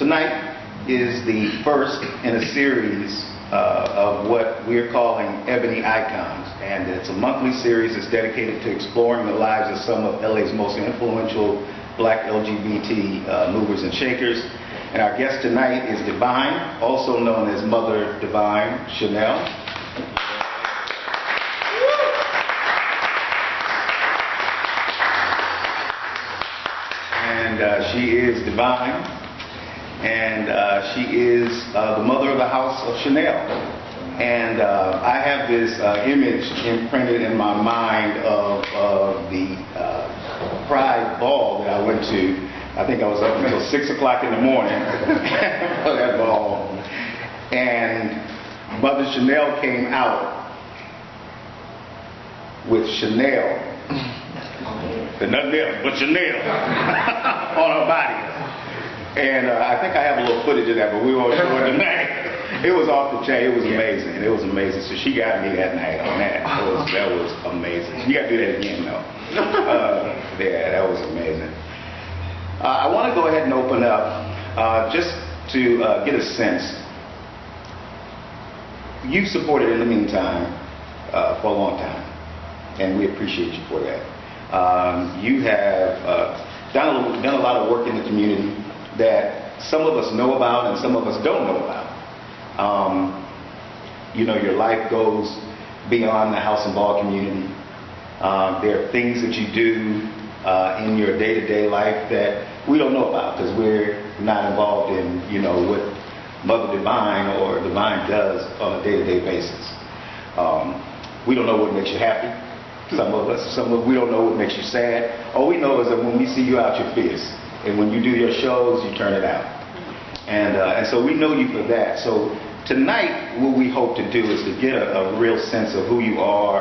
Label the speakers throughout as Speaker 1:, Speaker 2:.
Speaker 1: Tonight is the first in a series of what we're calling Ebony Icons, and it's a monthly series that's dedicated to exploring the lives of some of LA's most influential Black LGBT movers and shakers. And our guest tonight is Devine, also known as Mother Devine Chanel. And she is Devine, and she is the mother of the house of Chanel. And I have this image imprinted in my mind of the Pride ball that I went to. I think I was up until 6 o'clock in the morning for that ball. And Mother Chanel came out with Chanel, and nothing else but Chanel on her body. And I think I have a little footage of that, but we won't show it tonight. It was off the chain. It was amazing. It was amazing. So she got me that night on that. That was amazing. You got to do that again, though. Yeah, that was amazing. I want to go ahead and open up just to get a sense. You've supported in the meantime for a long time, and we appreciate you for that. You have done a lot of work in the community that some of us know about and some of us don't know about. You know, your life goes beyond the house and ball community. There are things that you do in your day-to-day life that we don't know about because we're not involved in, you know, what Mother Devine or Devine does on a day-to-day basis. We don't know what makes you happy. Some of us, we don't know what makes you sad. All we know is that when we see you out, you're fierce. And when you do your shows, you turn it out. And so we know you for that. So tonight, what we hope to do is to get a real sense of who you are,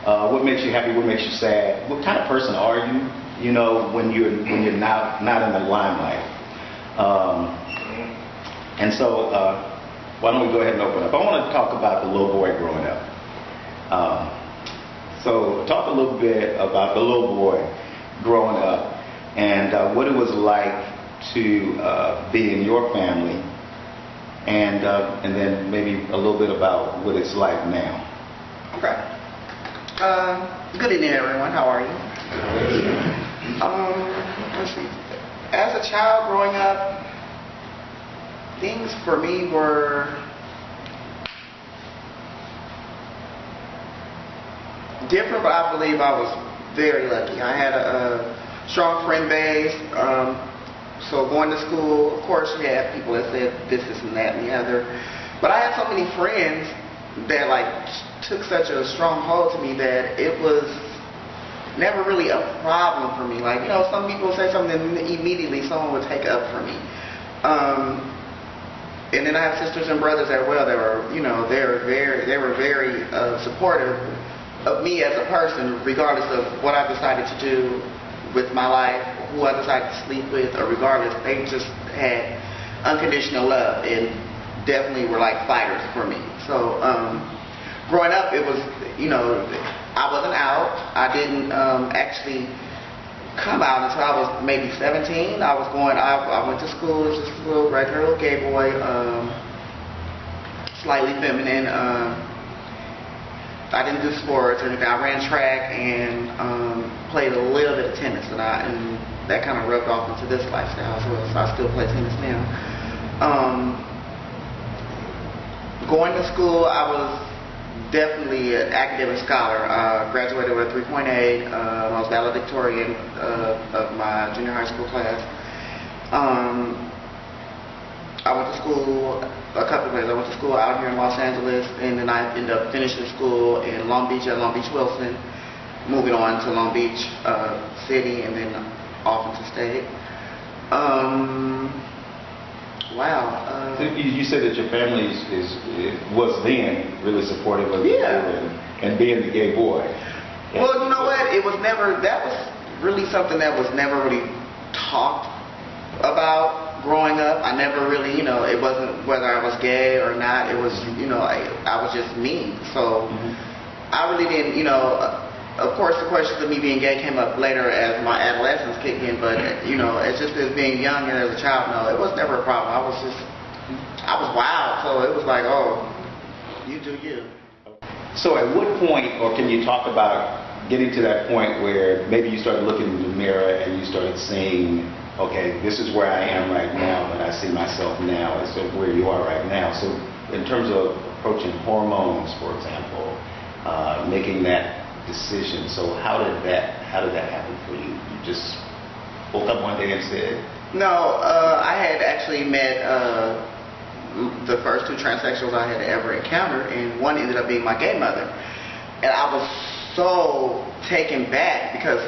Speaker 1: what makes you happy, what makes you sad, what kind of person are you, you know, when you're not in the limelight. And so why don't we go ahead and open up? I want to talk about the little boy growing up. So talk a little bit about the little boy growing up and what it was like to be in your family, and then maybe a little bit about what it's like now.
Speaker 2: Okay. Good evening, everyone. How are you? Let's see. As a child growing up, things for me were different, but I believe I was very lucky. I had a strong friend base. So going to school, of course, you had people that said this and that and the other. But I had so many friends that like took such a strong hold to me that it was never really a problem for me. Like, you know, some people say something and immediately someone would take up for me. And then I have sisters and brothers as well that were, you know, they were very supportive of me as a person, regardless of what I decided to do with my life, who I decided to sleep with, or regardless. They just had unconditional love and definitely were like fighters for me. So growing up, it was, you know, I wasn't out. I didn't actually come out until I was maybe 17. I went to school, just a regular little gay boy, slightly feminine. I didn't do sports or anything. I ran track and played a little bit of tennis, and that kind of rubbed off into this lifestyle as well. So I still play tennis now. Going to school, I was definitely an academic scholar. Graduated with a 3.8. I was valedictorian of my junior high school class. I went to school a couple of places. I went to school out here in Los Angeles, and then I ended up finishing school in Long Beach at Long Beach Wilson, moving on to Long Beach City, and then off into state. Wow.
Speaker 1: You said that your family was then really supportive of you and being the gay boy.
Speaker 2: Well, you know what? It was never. That was really something that was never really talked about. Growing up, I never really, you know, it wasn't whether I was gay or not. It was, you know, I was just me. So I really didn't, you know, of course, the questions of me being gay came up later as my adolescence kicked in, but, you know, it's just as being young and as a child, no, it was never a problem. I was wild, so it was like, oh, you do you.
Speaker 1: So at what point, or can you talk about getting to that point where maybe you started looking in the mirror and you started saying, okay, this is where I am right now, but I see myself now as of where you are right now. So in terms of approaching hormones, for example, making that decision. So how did that happen for you? You just woke up one day and said?
Speaker 2: No, I had actually met the first two transsexuals I had ever encountered, and one ended up being my gay mother. And I was so taken back because,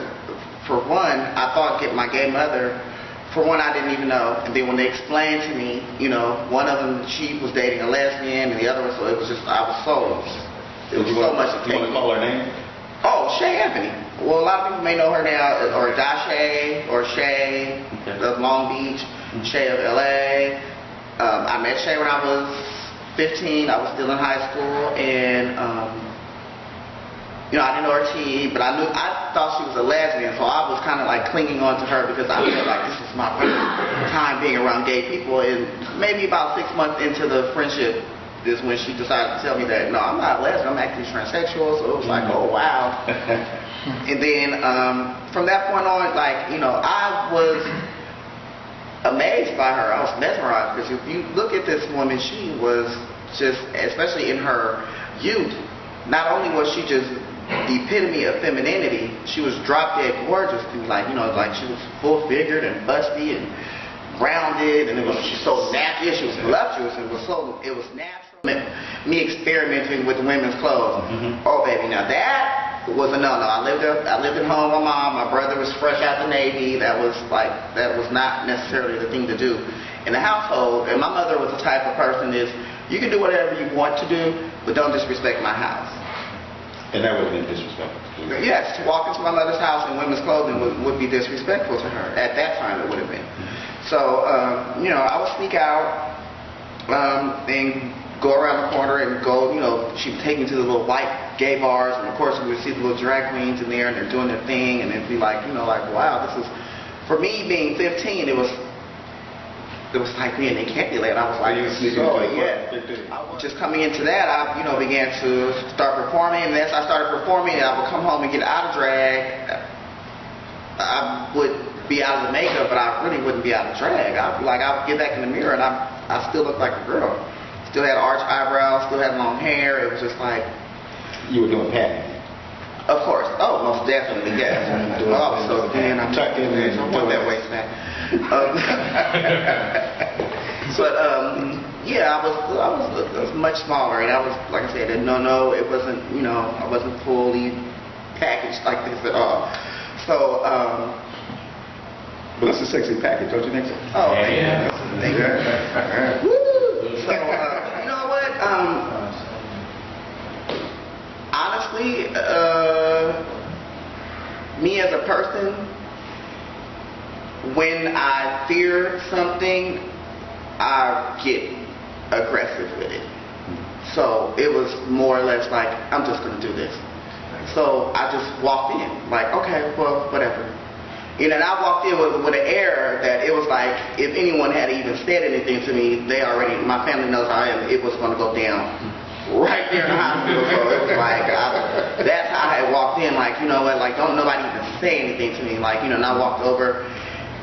Speaker 2: for one, I thought my gay mother, for one, I didn't even know. And then when they explained to me, you know, one of them, she was dating a lesbian, and the other one, so it was just, I was so, it was so much to take.
Speaker 1: You want to call her name?
Speaker 2: Oh, Ebony. Well, a lot of people may know her now, or Dashay, or Shay of Long Beach, Shay of LA. I met Shay when I was 15. I was still in high school, and you know, I didn't know her T, but I thought she was a lesbian, so I was kind of like clinging on to her because I felt like this is my first time being around gay people. And maybe about 6 months into the friendship is when she decided to tell me that, no, I'm not lesbian, I'm actually transsexual. So it was like, oh wow. And then from that point on, like, you know, I was amazed by her. I was mesmerized because if you look at this woman, she was just, especially in her youth, not only was she just the epitome of femininity, she was drop dead gorgeous to me. Like, you know, like she was full figured and busty and rounded, and it was so natural. She was voluptuous, and it was natural. Me experimenting with women's clothes. Oh baby, now that was a no-no. I lived at home with my mom. My brother was fresh out the Navy. That was not necessarily the thing to do in the household. And my mother was the type of person is, you can do whatever you want to do, but don't disrespect my house.
Speaker 1: And that would have been disrespectful.
Speaker 2: Yes, to walk into my mother's house in women's clothing would be disrespectful to her. At that time, it would have been. So, you know, I would sneak out and go around the corner and go, you know, she would take me to the little white gay bars, and of course we would see the little drag queens in there, and they're doing their thing, and it'd be like, you know, like, wow, this is, for me being 15, it was like being in Candyland. I was like, just coming into that, I, you know, began to start performing, and as I started performing, I would come home and get out of drag. I would be out of the makeup, but I really wouldn't be out of drag. I would get back in the mirror, and I still looked like a girl. Still had arched eyebrows, still had long hair. It was just like...
Speaker 1: You were doing padding?
Speaker 2: Of course. Oh, most definitely, yes. Oh, so then I'm tucking in. I want that waist back. But yeah, I was much smaller, and I was, like I said, no, it wasn't, you know, I wasn't fully packaged like this at all. So,
Speaker 1: but it's a sexy package, don't you think so?
Speaker 2: Oh, yeah. Thank you. Woo! So, you know what? Honestly, me as a person, when I fear something, I get aggressive with it. So it was more or less like, I'm just going to do this. So I just walked in, like, okay, well, whatever. You know, and I walked in with an air that it was like, if anyone had even said anything to me, my family knows how I am, it was going to go down right there in the hospital. So it was like, that's how I had walked in, like, you know what, like, don't nobody even say anything to me. Like, you know, and I walked over,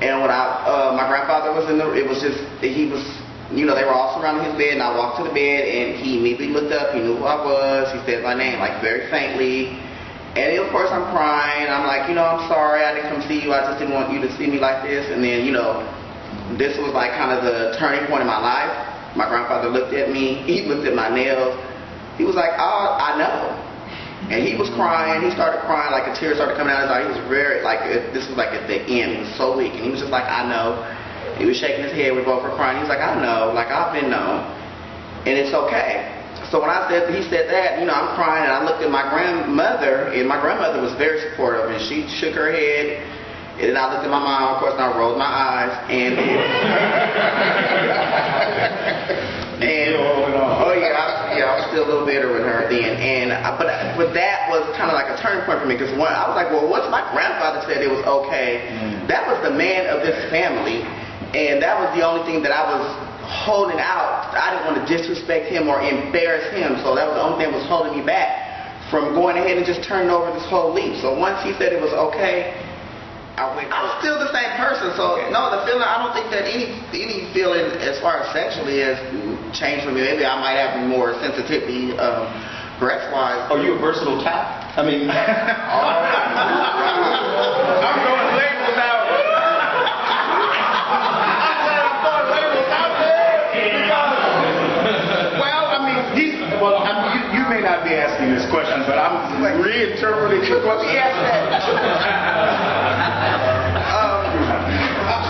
Speaker 2: and when my grandfather was it was just, he was, you know, they were all surrounding his bed, and I walked to the bed, and he immediately looked up, he knew who I was, he said my name, like, very faintly. And of course I'm crying. I'm like, you know, I'm sorry, I didn't come see you. I just didn't want you to see me like this. And then, you know, this was like kind of the turning point in my life. My grandfather looked at me. He looked at my nails. He was like, oh, I know. And he was crying. He started crying, like a tear started coming out of his eye. He was very, like, this was like at the end. He was so weak. And he was just like, I know. He was shaking his head. We both were crying. He was like, I know. Like, I've been known. And it's okay. So when he said that, you know, I'm crying, and I looked at my grandmother, and my grandmother was very supportive, and she shook her head, and then I looked at my mom, of course, and I rolled my eyes, and oh yeah, I was still a little bitter with her then, but that was kind of like a turning point for me because I was like, well, once my grandfather said it was okay, that was the man of this family, and that was the only thing that I was holding out. I didn't want to disrespect him or embarrass him, so that was the only thing that was holding me back from going ahead and just turning over this whole leaf. So once he said it was okay, I was still the same person. So no, the feeling, I don't think that any feeling as far as sexually has changed for me. Maybe I might have more sensitivity breast-wise.
Speaker 1: Are you a versatile type? I mean,
Speaker 3: I'm going labels out. I'm throwing labels out there because, well, I mean, you may not be asking this question, but I'm reinterpreting the question.
Speaker 2: Yes,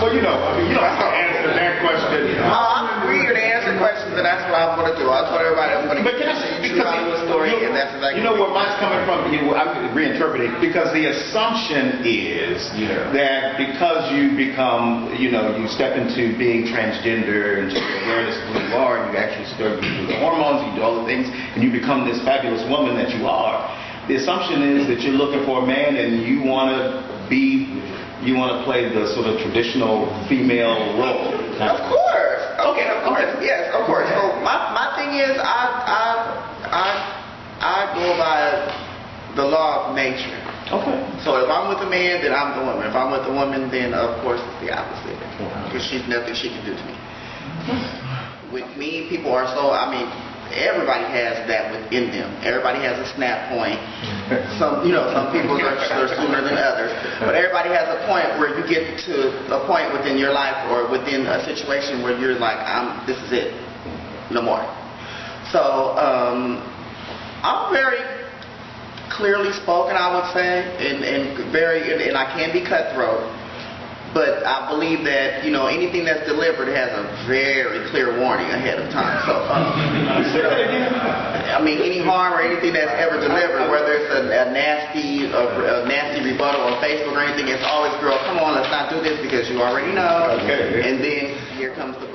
Speaker 3: well, you don't have to answer that question.
Speaker 2: I'm eager to answer questions, and that's what I want to do. I told everybody I'm going to
Speaker 1: But can I
Speaker 2: give you a story, and that's exactly
Speaker 1: you know where mine's coming from. I'm reinterpreting because the assumption is that because you become, you step into being transgender and just awareness of who you are, and you actually start to do the hormones, you do all the things, and you become this fabulous woman that you are. The assumption is that you're looking for a man, and you want to play the sort of traditional female role.
Speaker 2: Of course.
Speaker 1: Okay,
Speaker 2: Of course. Yes, of course. So my thing is, I go by the law of nature.
Speaker 1: Okay.
Speaker 2: So if I'm with a man, then I'm the woman. If I'm with a woman, then of course it's the opposite. Because she's nothing she can do to me. With me, people are so, everybody has that within them. Everybody has a snap point. Some people are sooner than others. But everybody has a point where you get to a point within your life or within a situation where you're like, this is it. No more. So, I'm very clearly spoken, I would say, and I can be cutthroat. But I believe that, anything that's delivered has a very clear warning ahead of time. So, any harm or anything that's ever delivered, whether it's a nasty rebuttal on Facebook or anything, it's always, girl, come on, let's not do this because you already know.
Speaker 1: Okay.
Speaker 2: And then here comes the